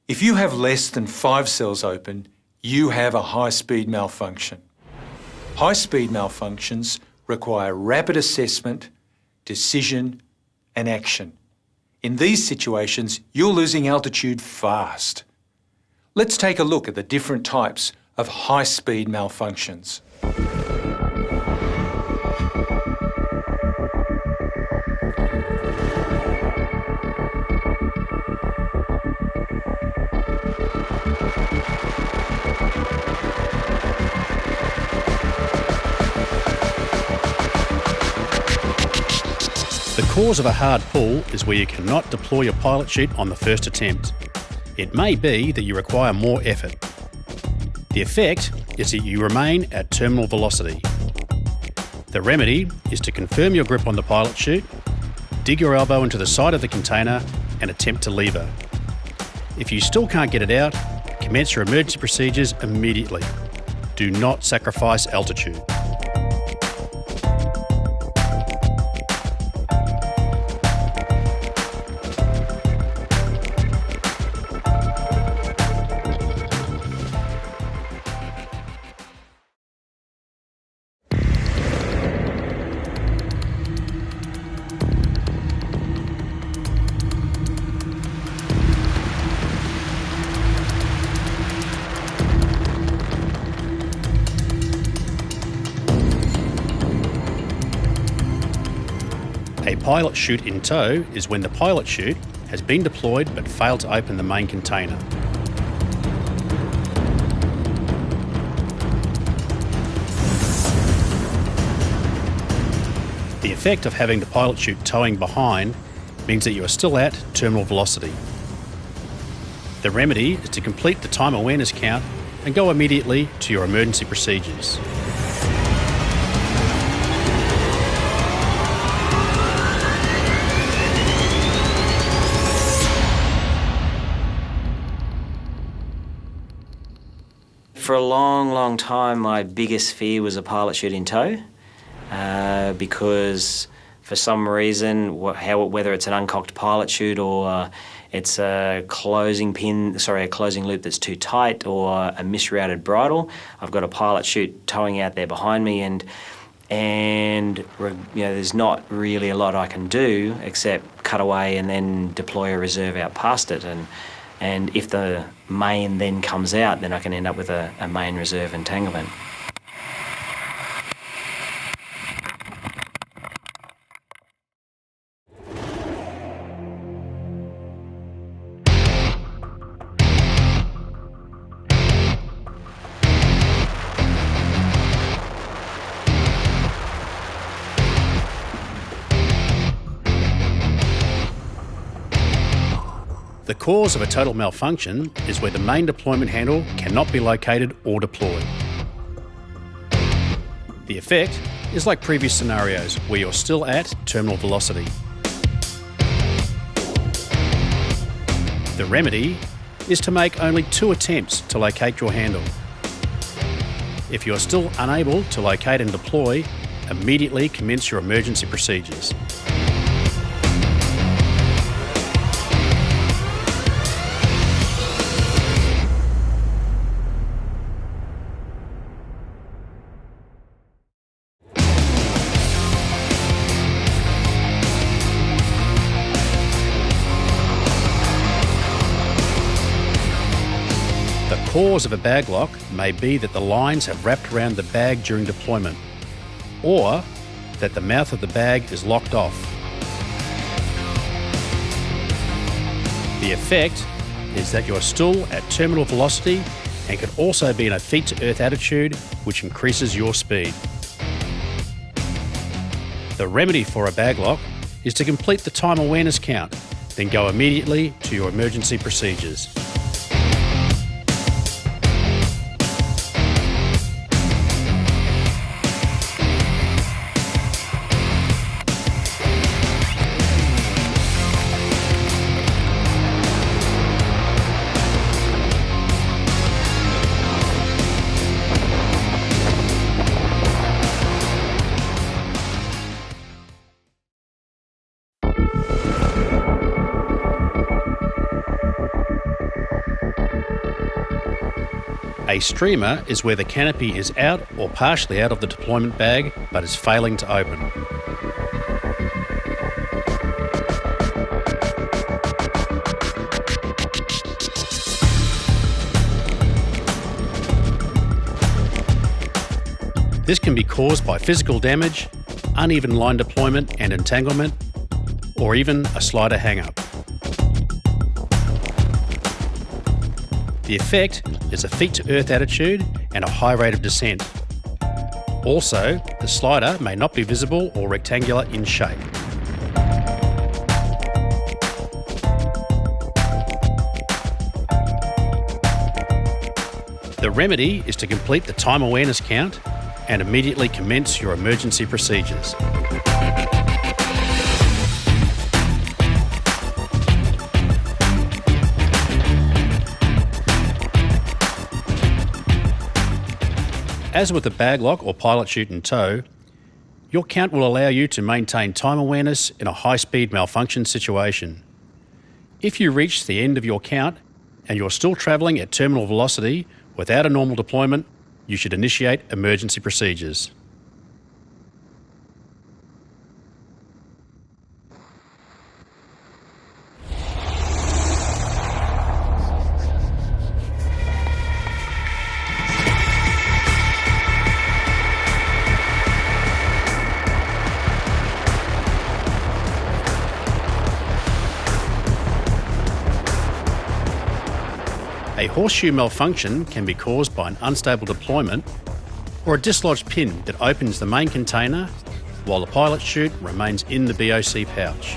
If you have less than 5 cells open, you have a high-speed malfunction. High-speed malfunctions require rapid assessment, decision, and action. In these situations, you're losing altitude fast. Let's take a look at the different types of high-speed malfunctions. The cause of a hard pull is where you cannot deploy your pilot chute on the first attempt. It may be that you require more effort. The effect is that you remain at terminal velocity. The remedy is to confirm your grip on the pilot chute, dig your elbow into the side of the container and attempt to lever. If you still can't get it out, commence your emergency procedures immediately. Do not sacrifice altitude. A pilot chute in tow is when the pilot chute has been deployed but failed to open the main container. The effect of having the pilot chute towing behind means that you are still at terminal velocity. The remedy is to complete the time awareness count and go immediately to your emergency procedures. For a long time, my biggest fear was a pilot chute in tow, because for some reason, whether it's an uncocked pilot chute or it's a closing loop that's too tight or a misrouted bridle, I've got a pilot chute towing out there behind me, and there's not really a lot I can do except cut away and then deploy a reserve out past it. And if the main then comes out, then I can end up with a main reserve entanglement. The cause of a total malfunction is where the main deployment handle cannot be located or deployed. The effect is like previous scenarios where you're still at terminal velocity. The remedy is to make only 2 attempts to locate your handle. If you're still unable to locate and deploy, immediately commence your emergency procedures. The cause of a bag lock may be that the lines have wrapped around the bag during deployment, or that the mouth of the bag is locked off. The effect is that you are still at terminal velocity and could also be in a feet to earth attitude, which increases your speed. The remedy for a bag lock is to complete the time awareness count, then go immediately to your emergency procedures. A streamer is where the canopy is out or partially out of the deployment bag but is failing to open. This can be caused by physical damage, uneven line deployment and entanglement, or even a slider hang-up. The effect is a feet-to-earth attitude and a high rate of descent. Also, the slider may not be visible or rectangular in shape. The remedy is to complete the time awareness count and immediately commence your emergency procedures. As with the bag lock or pilot chute in tow, your count will allow you to maintain time awareness in a high-speed malfunction situation. If you reach the end of your count and you're still travelling at terminal velocity without a normal deployment, you should initiate emergency procedures. A horseshoe malfunction can be caused by an unstable deployment or a dislodged pin that opens the main container while the pilot chute remains in the BOC pouch.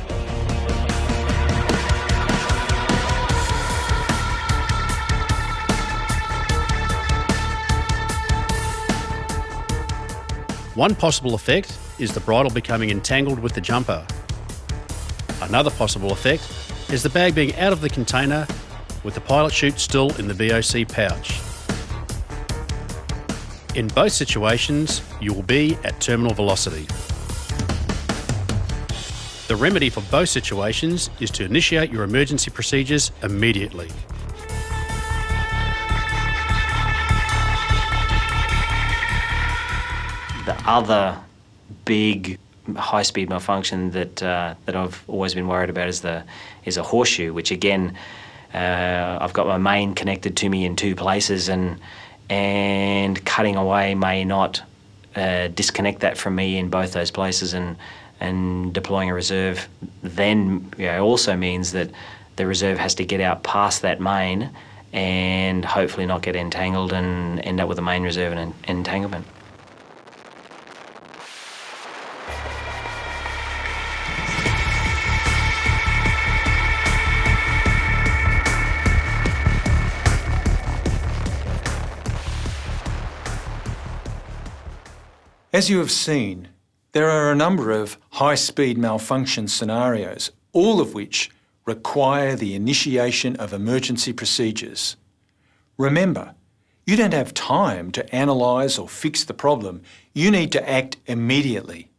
One possible effect is the bridle becoming entangled with the jumper. Another possible effect is the bag being out of the container with the pilot chute still in the BOC pouch. In both situations, you will be at terminal velocity. The remedy for both situations is to initiate your emergency procedures immediately. The other big high-speed malfunction that I've always been worried about is a horseshoe, which again, I've got my main connected to me in two places, and cutting away may not disconnect that from me in both those places, and deploying a reserve then also means that the reserve has to get out past that main and hopefully not get entangled and end up with a main reserve and entanglement. As you have seen, there are a number of high-speed malfunction scenarios, all of which require the initiation of emergency procedures. Remember, you don't have time to analyse or fix the problem. You need to act immediately.